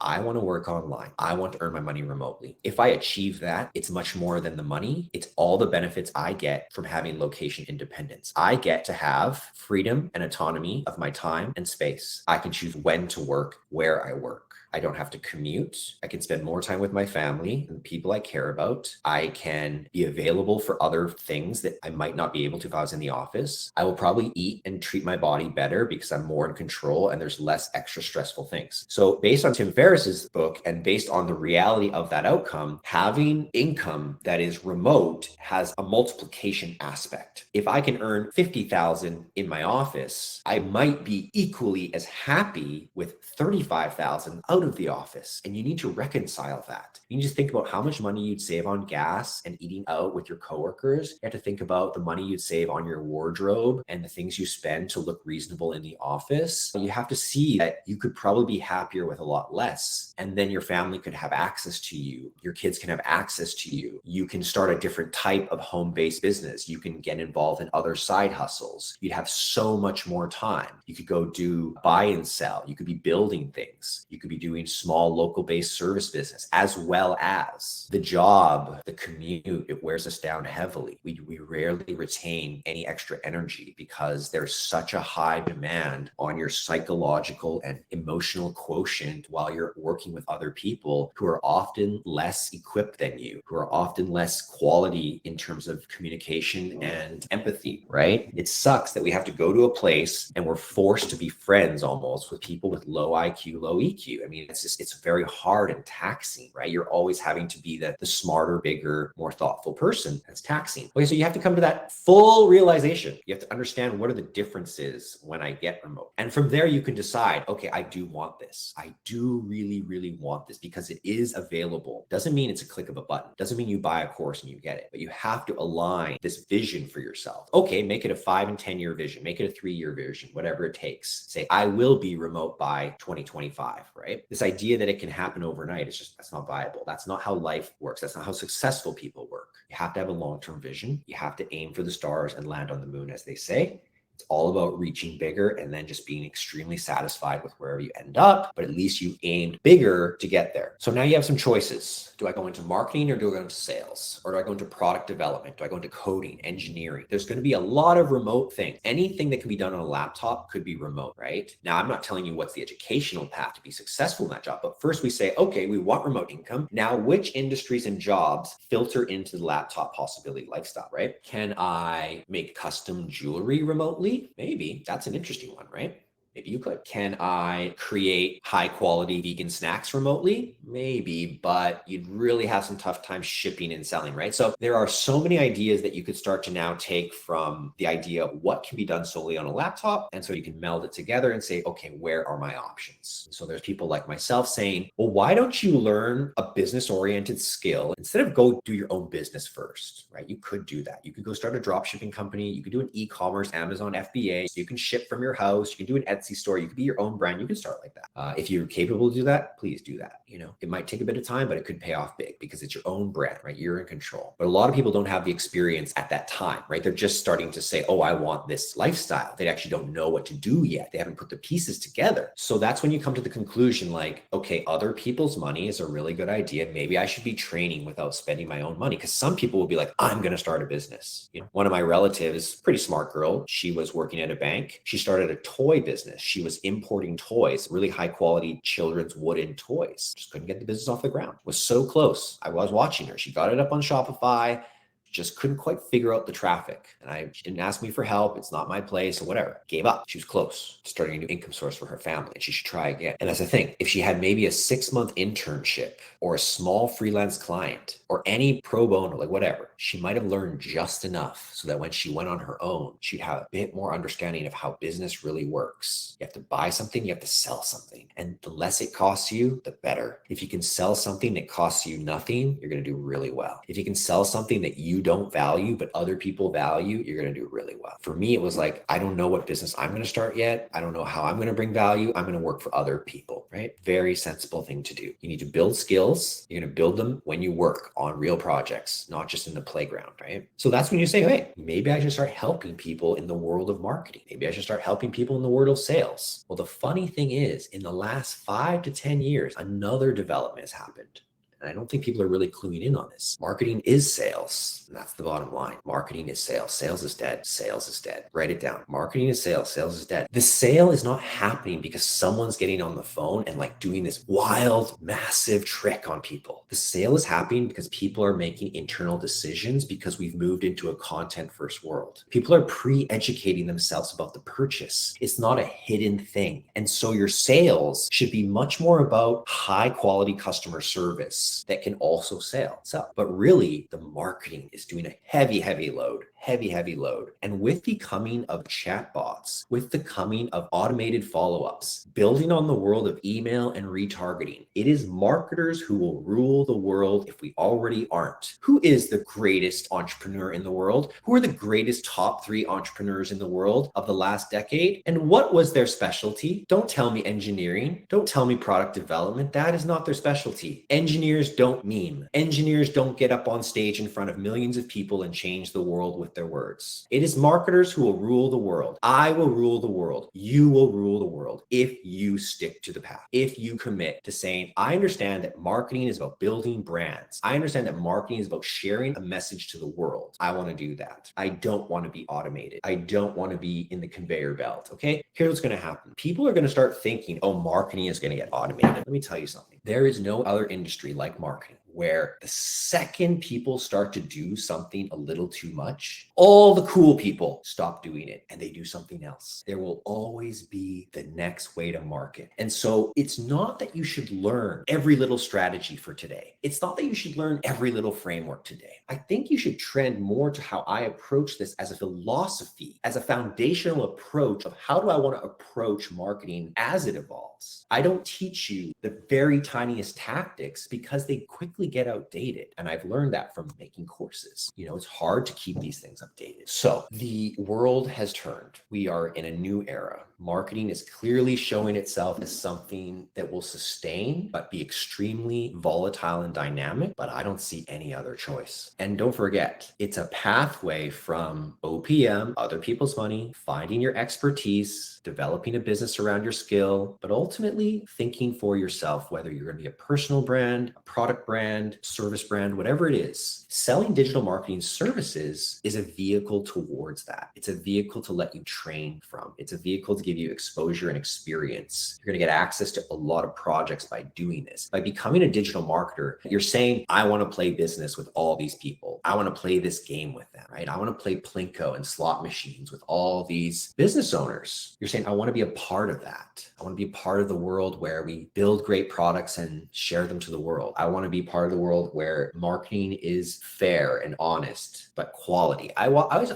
I want to work online. I want to earn my money remotely. If I achieve that, it's much more than the money. It's all the benefits I get from having location independence. I get to have freedom and autonomy of my time and space. I can choose when to work, where I work. I don't have to commute. I can spend more time with my family and the people I care about. I can be available for other things that I might not be able to if I was in the office. I will probably eat and treat my body better because I'm more in control and there's less extra stressful things. So based on Tim Ferriss's book and based on the reality of that outcome, having income that is remote has a multiplication aspect. If I can earn 50,000 in my office, I might be equally as happy with 35,000 out of the office. And you need to reconcile that. You need to think about how much money you'd save on gas and eating out with your coworkers. You have to think about the money you'd save on your wardrobe and the things you spend to look reasonable in the office. You have to see that you could probably be happier with a lot less. And then your family could have access to you. Your kids can have access to you. You can start a different type of home-based business. You can get involved in other side hustles. You'd have so much more time. You could go do buy and sell. You could be building things. You could be doing small local-based service business, as well as the job, the commute. It wears us down heavily. We rarely retain any extra energy because there's such a high demand on your psychological and emotional quotient while you're working with other people who are often less equipped than you, who are often less quality in terms of communication and empathy, right? It sucks that we have to go to a place and we're forced to be friends almost with people with low IQ, low EQ. I mean, it's very hard and taxing, right? You're always having to be the smarter, bigger, more thoughtful person. That's taxing. Okay, so you have to come to that full realization. You have to understand what are the differences when I get remote. And from there, you can decide, okay, I do want this. I do really, really want this because it is available. Doesn't mean it's a click of a button. Doesn't mean you buy a course and you get it, but you have to align this vision for yourself. Okay, make it a 5 and 10-year vision, make it a 3-year vision, whatever it takes. Say, I will be remote by 2025, right? This idea that it can happen overnight is just, that's not viable. That's not how life works. That's not how successful people work. You have to have a long-term vision. You have to aim for the stars and land on the moon, as they say. It's all about reaching bigger and then just being extremely satisfied with wherever you end up, but at least you aimed bigger to get there. So now you have some choices. Do I go into marketing or do I go into sales? Or do I go into product development? Do I go into coding, engineering? There's going to be a lot of remote things. Anything that can be done on a laptop could be remote, right? Now, I'm not telling you what's the educational path to be successful in that job, but first we say, okay, we want remote income. Now, which industries and jobs filter into the laptop possibility lifestyle, right? Can I make custom jewelry remotely? Maybe. That's an interesting one, right? Maybe you could. Can I create high quality vegan snacks remotely? Maybe, but you'd really have some tough time shipping and selling, right? So there are so many ideas that you could start to now take from the idea of what can be done solely on a laptop. And so you can meld it together and say, okay, where are my options? So there's people like myself saying, well, why don't you learn a business oriented skill instead of go do your own business first, right? You could do that. You could go start a drop shipping company. You could do an e-commerce, Amazon FBA. So you can ship from your house. You can do an Etsy store. You could be your own brand. You can start like that. If you're capable to do that, please do that. You know, it might take a bit of time, but it could pay off big because it's your own brand, right? You're in control. But a lot of people don't have the experience at that time, right? They're just starting to say, oh, I want this lifestyle. They actually don't know what to do yet. They haven't put the pieces together. So that's when you come to the conclusion like, okay, other people's money is a really good idea. Maybe I should be training without spending my own money, because some people will be like, I'm going to start a business. You know, one of my relatives, pretty smart girl, she was working at a bank. She started a toy business. She was importing toys, really high quality children's wooden toys. Just couldn't get the business off the ground. Was so close. I was watching her. She got it up on Shopify, just couldn't quite figure out the traffic. And she didn't ask me for help. It's not my place or whatever. Gave up. She was close to starting a new income source for her family, and she should try again. And that's the thing. If she had maybe a 6-month internship or a small freelance client or any pro bono, like whatever, she might have learned just enough so that when she went on her own, she'd have a bit more understanding of how business really works. You have to buy something, you have to sell something. And the less it costs you, the better. If you can sell something that costs you nothing, you're going to do really well. If you can sell something that you you don't value, but other people value, you're going to do really well. For me, it was like, I don't know what business I'm going to start yet. I don't know how I'm going to bring value. I'm going to work for other people, right? Very sensible thing to do. You need to build skills. You're going to build them when you work on real projects, not just in the playground, right? So that's when you say, hey, maybe I should start helping people in the world of marketing. Maybe I should start helping people in the world of sales. Well, the funny thing is, in the last 5 to 10 years, another development has happened. And I don't think people are really cluing in on this. Marketing is sales. And that's the bottom line. Marketing is sales. Sales is dead. Sales is dead. Write it down. Marketing is sales. Sales is dead. The sale is not happening because someone's getting on the phone and like doing this wild, massive trick on people. The sale is happening because people are making internal decisions because we've moved into a content first world. People are pre-educating themselves about the purchase. It's not a hidden thing. And so your sales should be much more about high quality customer service that can also sell. But really, the marketing is doing a heavy load. And with the coming of chatbots, with the coming of automated follow-ups, building on the world of email and retargeting, it is marketers who will rule the world if we already aren't. Who is the greatest entrepreneur in the world? Who are the greatest top 3 entrepreneurs in the world of the last decade? And what was their specialty? Don't tell me engineering. Don't tell me product development. That is not their specialty. Engineers don't meme. Engineers don't get up on stage in front of millions of people and change the world with their words. It is marketers who will rule the world. I will rule the world. You will rule the world if you stick to the path. If you commit to saying, I understand that marketing is about building brands. I understand that marketing is about sharing a message to the world. I want to do that. I don't want to be automated. I don't want to be in the conveyor belt. Okay. Here's what's going to happen. People are going to start thinking, oh, marketing is going to get automated. Let me tell you something. There is no other industry like marketing where the second people start to do something a little too much, all the cool people stop doing it and they do something else. There will always be the next way to market. And so it's not that you should learn every little strategy for today. It's not that you should learn every little framework today. I think you should trend more to how I approach this as a philosophy, as a foundational approach of how do I want to approach marketing as it evolves. I don't teach you the very tiniest tactics because they quickly get outdated. And I've learned that from making courses. You know, it's hard to keep these things updated. So the world has turned. We are in a new era. Marketing is clearly showing itself as something that will sustain, but be extremely volatile and dynamic. But I don't see any other choice. And don't forget, it's a pathway from OPM, other people's money, finding your expertise, developing a business around your skill, but ultimately thinking for yourself, whether you're going to be a personal brand, a product brand, service brand, whatever it is. Selling digital marketing services is a vehicle towards that. It's a vehicle to let you train from. It's a vehicle to give you exposure and experience. You're going to get access to a lot of projects by doing this. By becoming a digital marketer, you're saying, I want to play business with all these people. I want to play this game with them, right? I want to play Plinko and slot machines with all these business owners. You're saying, I want to be a part of that. I want to be a part of the world where we build great products and share them to the world. I want to be part of the world where marketing is fair and honest, but quality. I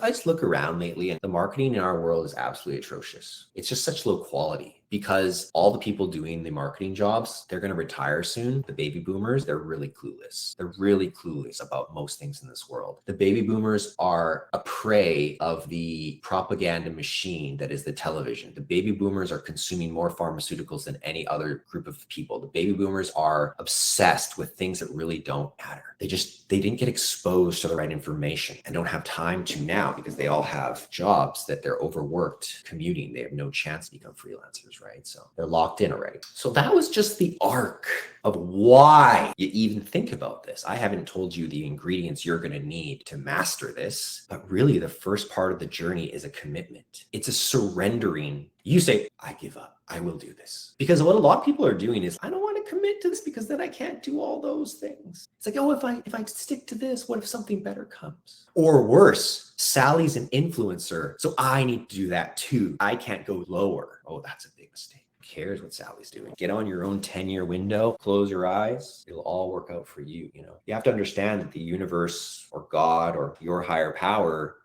just look around lately and the marketing in our world is absolutely atrocious. It's just such low quality. Because all the people doing the marketing jobs, they're going to retire soon. The baby boomers, they're really clueless. They're really clueless about most things in this world. The baby boomers are a prey of the propaganda machine that is the television. The baby boomers are consuming more pharmaceuticals than any other group of people. The baby boomers are obsessed with things that really don't matter. They didn't get exposed to the right information and don't have time to now because they all have jobs that they're overworked commuting. They have no chance to become freelancers, right? So they're locked in already. So that was just the arc of why you even think about this. I haven't told you the ingredients you're going to need to master this, but really the first part of the journey is a commitment. It's a surrendering. You say, I give up. I will do this. Because what a lot of people are doing is, I don't want to commit to this because then I can't do all those things. It's like, oh, if I stick to this, what if something better comes? Or worse, Sally's an influencer, so I need to do that too. I can't go lower. Oh, that's a big mistake. Who cares what Sally's doing? Get on your own 10-year window, close your eyes. It'll all work out for you. You know, you have to understand that the universe or God or your higher power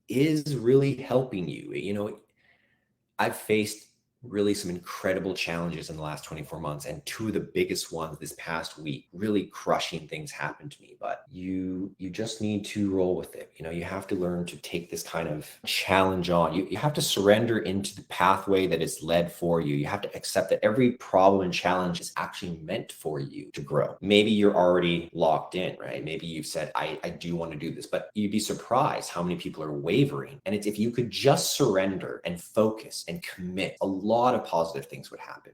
is really helping you. You know, I've faced really some incredible challenges in the last 24 months, and two of the biggest ones this past week. Really crushing things happened to me, but you just need to roll with it. You have to learn to take this kind of challenge on. You have to surrender into the pathway that is led for you. You have to accept that every problem and challenge is actually meant for you to grow. Maybe you're already locked in, right? Maybe you've said, I do want to do this, but you'd be surprised how many people are wavering. And it's if you could just surrender and focus and commit, a lot of positive things would happen.